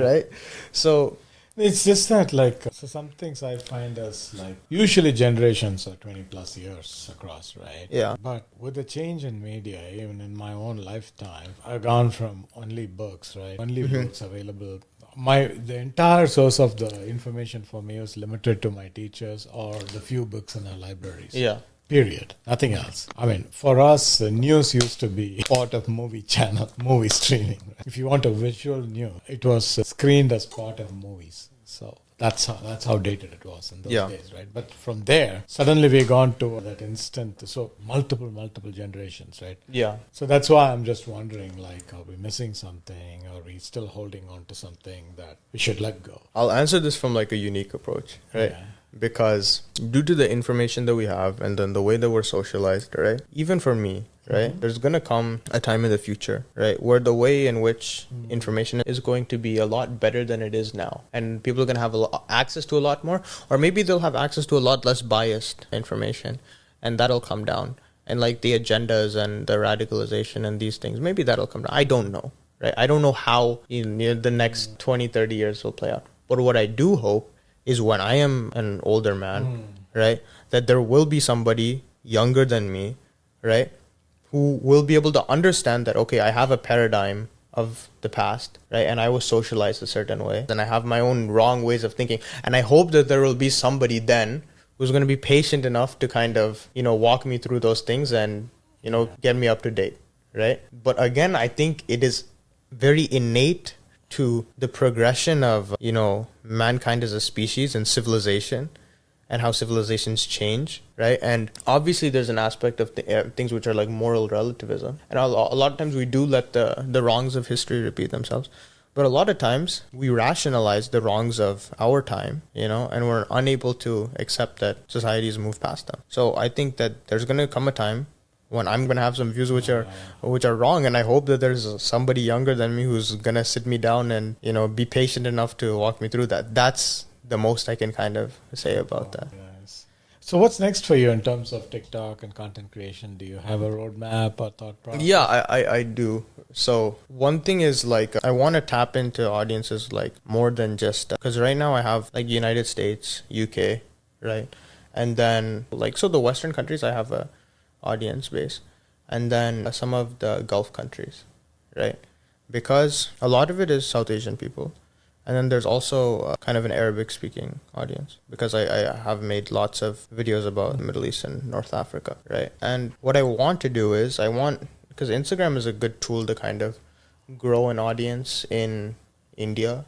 right? So It's just that, like, so some things I find as like, usually generations are 20 plus years across, right? yeah, But with the change in media, even in my own lifetime, I've gone from only books, right? Only books available. The entire source of the information for me was limited to my teachers or the few books in our libraries. yeah, Period. Nothing else. I mean, for us, the news used to be part of movie channel, movie streaming. Right? If you want a visual news, it was screened as part of movies. So that's how dated it was in those Yeah. days, right? But from there, suddenly we gone to that instant. So multiple generations, right? yeah. So that's why I'm just wondering, like, are we missing something? Or are we still holding on to something that we should let go? I'll answer this from like a unique approach, right? Yeah. Because due to the information that we have and then the way that we're socialized, right? Even for me, right? There's going to come a time in the future, right? Where the way in which information is going to be a lot better than it is now. And people are going to have access to a lot more, or maybe they'll have access to a lot less biased information, and that'll come down. And like the agendas and the radicalization and these things, maybe that'll come down. I don't know, right? I don't know how in the next 20, 30 years will play out. But what I do hope is when I am an older man, right, that there will be somebody younger than me, right, who will be able to understand that, okay, I have a paradigm of the past, right, and I was socialized a certain way, and I have my own wrong ways of thinking, and I hope that there will be somebody then who's going to be patient enough to kind of, walk me through those things and, get me up to date, right? But again, I think it is very innate to the progression of, mankind as a species and civilization and how civilizations change, right? And obviously there's an aspect of things which are like moral relativism. And a lot of times we do let the wrongs of history repeat themselves. But a lot of times we rationalize the wrongs of our time, and we're unable to accept that societies move past them. So I think that there's going to come a time when I'm going to have some views which are wrong, and I hope that there's somebody younger than me who's going to sit me down and, be patient enough to walk me through that. That's the most I can kind of say about that. Yes. So what's next for you in terms of TikTok and content creation? Do you have a roadmap or thought process? Yeah, I do. So one thing is like I want to tap into audiences like more than just because right now I have like United States, UK, right? And then like so the Western countries I have a audience base, and then some of the Gulf countries, right? Because a lot of it is South Asian people, and then there's also kind of an Arabic speaking audience because I have made lots of videos about Middle East and North Africa, right? And what I want to do is because Instagram is a good tool to kind of grow an audience in India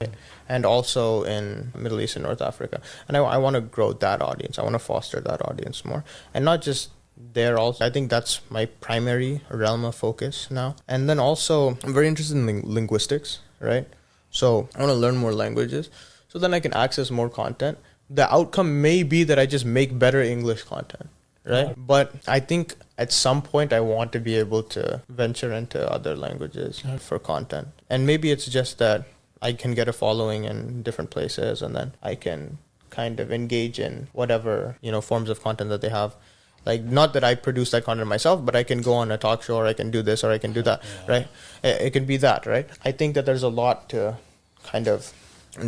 and also in Middle East and North Africa, and I want to grow that audience. I want to foster that audience more, and not just there also. I think that's my primary realm of focus now. And then also I'm very interested in linguistics, right? So I want to learn more languages so then I can access more content. The outcome may be that I just make better English content, right? But I think at some point I want to be able to venture into other languages for content. And maybe it's just that I can get a following in different places and then I can kind of engage in whatever, forms of content that they have. Like, not that I produce that content myself, but I can go on a talk show or I can do this or I can do that, right? It can be that, right? I think that there's a lot to kind of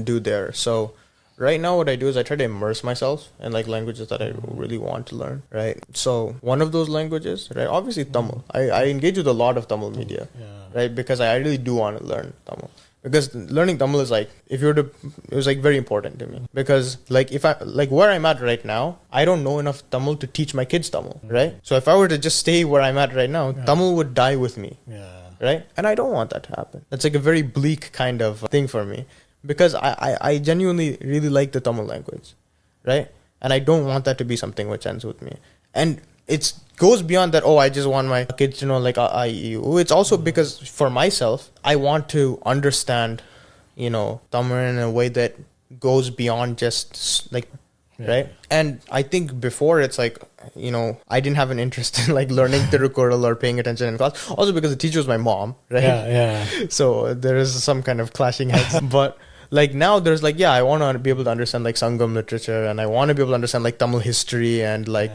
do there. So right now what I do is I try to immerse myself in like languages that I really want to learn, right? So one of those languages, right? Obviously Tamil. I engage with a lot of Tamil media, right? Because I really do want to learn Tamil. Because learning Tamil is like, it was like very important to me. Because like where I'm at right now, I don't know enough Tamil to teach my kids Tamil, right? So if I were to just stay where I'm at right now, Tamil would die with me, right? And I don't want that to happen. That's like a very bleak kind of thing for me. Because I genuinely really like the Tamil language, right? And I don't want that to be something which ends with me. And it goes beyond that, I just want my kids to know like I, you. It's also because for myself, I want to understand, Tamil in a way that goes beyond just like, right? And I think before it's like, I didn't have an interest in like learning Tirukkural or paying attention in class. Also because the teacher was my mom, right? Yeah. So there is some kind of clashing heads. But like now there's like, I want to be able to understand like Sangam literature and I want to be able to understand like Tamil history and like,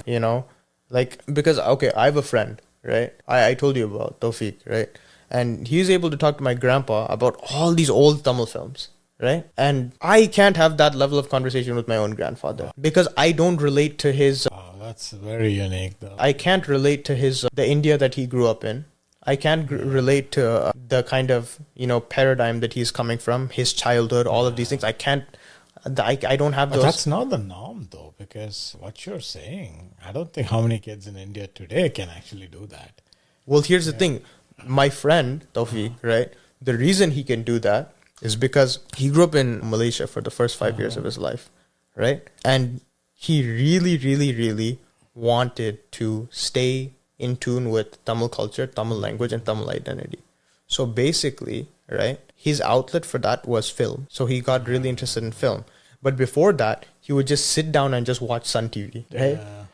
like, because, I have a friend, right? I told you about Tawfiq, right? And he's able to talk to my grandpa about all these old Tamil films, right? And I can't have that level of conversation with my own grandfather because I don't relate to his. Oh, that's very unique, though. I can't relate to his the India that he grew up in. I can't relate to the kind of paradigm that he's coming from, his childhood, all of these things. I can't. I don't have But those. that's not the norm, though, because what you're saying, I don't think how many kids in India today can actually do that. Well, here's the thing. My friend, Tawfiq, right? The reason he can do that is because he grew up in Malaysia for the first 5 years of his life, right? And he really, really, really wanted to stay in tune with Tamil culture, Tamil language, and Tamil identity. So basically, right, his outlet for that was film. So he got really interested in film. But before that, he would just sit down and just watch Sun TV, right? Yeah.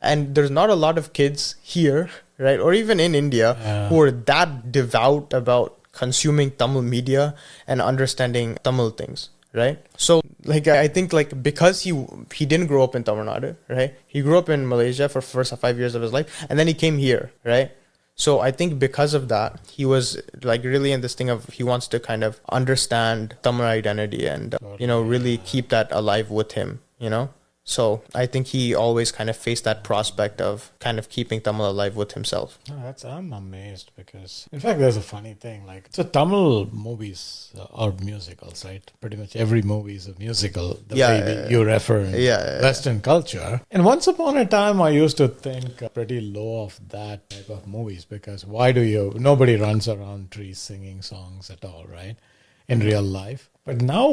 And there's not a lot of kids here, right, or even in India, who are that devout about consuming Tamil media and understanding Tamil things, right? So, like, I think, like, because he didn't grow up in Tamil Nadu, right? He grew up in Malaysia for the first 5 years of his life, and then he came here, right? So I think because of that, he was like really in this thing of he wants to kind of understand Tamil identity and, really keep that alive with him, So I think he always kind of faced that prospect of kind of keeping Tamil alive with himself. No, I'm amazed because, in fact, there's a funny thing. Like, so Tamil movies are musicals, right? Pretty much every movie is a musical, the way you refer in Western culture. And once upon a time, I used to think pretty low of that type of movies because nobody runs around trees singing songs at all, right? In real life. But now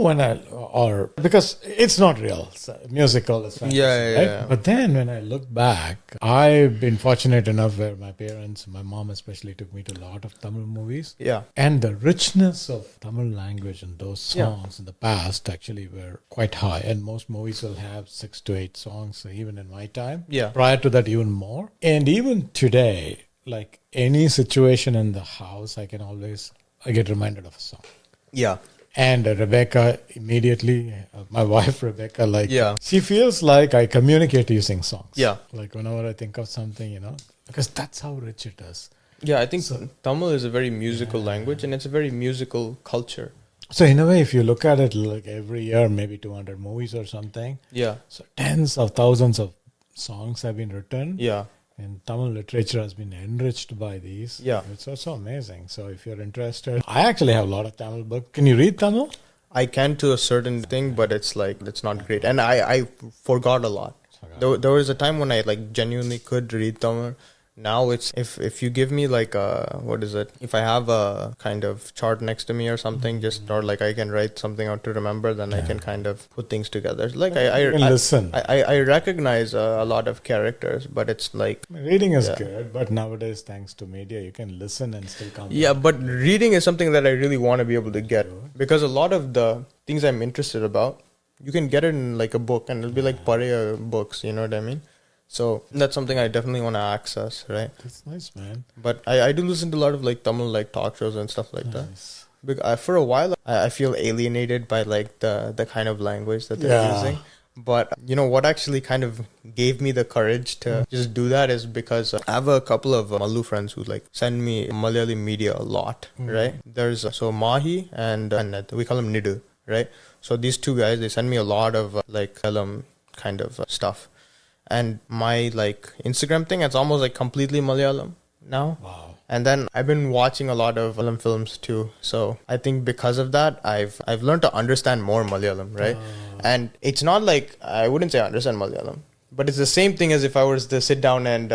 because it's not real, musical is fantasy, right? Yeah. But then when I look back, I've been fortunate enough where my parents, my mom especially, took me to a lot of Tamil movies. Yeah. And the richness of Tamil language and those songs in the past actually were quite high. And most movies will have 6 to 8 songs, even in my time. Yeah. Prior to that, even more. And even today, like any situation in the house, I get reminded of a song. Yeah. And Rebecca immediately, my wife Rebecca, she feels like I communicate using songs. Yeah. Like whenever I think of something, because that's how rich it is. Yeah, I think Tamil is a very musical language and it's a very musical culture. So in a way, if you look at it, like every year, maybe 200 movies or something. Yeah. So tens of thousands of songs have been written. Yeah. And Tamil literature has been enriched by these. Yeah. It's also amazing. So if you're interested, I actually have a lot of Tamil books. Can you read Tamil? I can to a certain thing, but it's not great. And I forgot a lot. There was a time when I like genuinely could read Tamil. Now it's if you give me like if I have a kind of chart next to me or something, or like I can write something out to remember, then I can kind of put things together. Like I listen. I recognize a lot of characters, but it's like reading is good, but nowadays thanks to media you can listen and still come. Yeah, but reading is something that I really want to be able to get because a lot of the things I'm interested about, you can get it in like a book and it'll be like Pariya books, you know what I mean? So that's something I definitely want to access, right? That's nice, man. But I do listen to a lot of like Tamil like talk shows and stuff like that. Because for a while I feel alienated by like the kind of language that they're using. But what actually kind of gave me the courage to just do that is because I have a couple of Malu friends who like send me Malayali media a lot, right? There's Mahi and we call him Nidu, right? So these two guys, they send me a lot of like kind of stuff. And my like Instagram thing, it's almost like completely Malayalam now. Wow. And then I've been watching a lot of Malayalam films too. So I think because of that, I've learned to understand more Malayalam, right? And it's not like, I wouldn't say I understand Malayalam, but it's the same thing as if I was to sit down and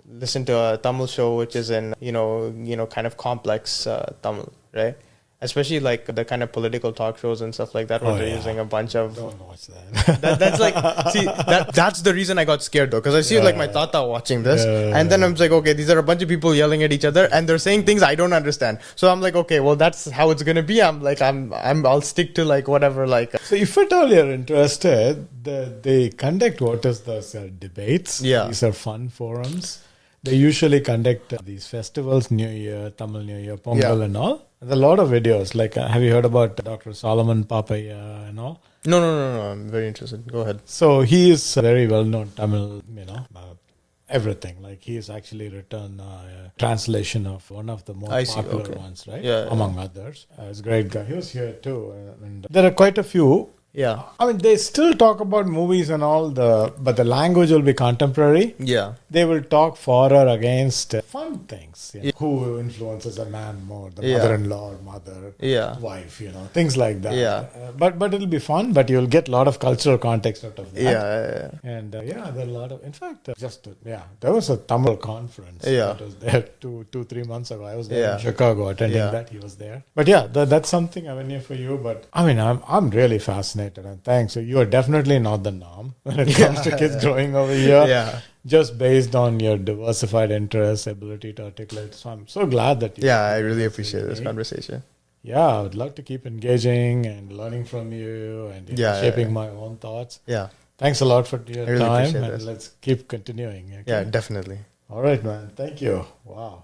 listen to a Tamil show, which is in, kind of complex Tamil, right? Especially like the kind of political talk shows and stuff like that where they're using a bunch of... Don't watch that. That's like... See, that's the reason I got scared though. Because I see like my tata watching this. And then I'm like, okay, these are a bunch of people yelling at each other. And they're saying things I don't understand. So I'm like, okay, well, that's how it's going to be. I'll stick to like whatever like... So if at all you're interested, they conduct what is the debates. Yeah. These are fun forums. They usually conduct these festivals, New Year, Tamil New Year, Pongal and all. There's a lot of videos. Like, have you heard about Dr. Solomon Papaya and all? No. I'm very interested. Go ahead. So he is a very well-known Tamil, everything. Like he has actually written a translation of one of the more I see, popular okay. ones, right? Yeah, yeah. Among others. He's a great guy. He was here too. And there are quite a few. Yeah. I mean, they still talk about movies and all, but the language will be contemporary. Yeah. They will talk for or against fun things. Yeah. Who influences a man more, the Yeah. mother-in-law or mother, Yeah. wife, things like that. Yeah. But it'll be fun, but you'll get a lot of cultural context out of that. Yeah. And there are a lot of, in fact, there was a Tamil conference Yeah. that was there 3 months ago. I was there Yeah. in Chicago attending Yeah. that. He was there. But yeah, that's something avenue for you. But I mean, I'm really fascinated, and thanks. So you are definitely not the norm when it comes to kids growing over here. Yeah. Just based on your diversified interests, ability to articulate. So I'm so glad that you. Yeah, I really appreciate this conversation. Yeah, I would love to keep engaging and learning from you and shaping my own thoughts. Yeah. Thanks a lot for your I really time, appreciate and this. let's keep continuing. Okay? Yeah, definitely. All right, man. Thank you. Wow.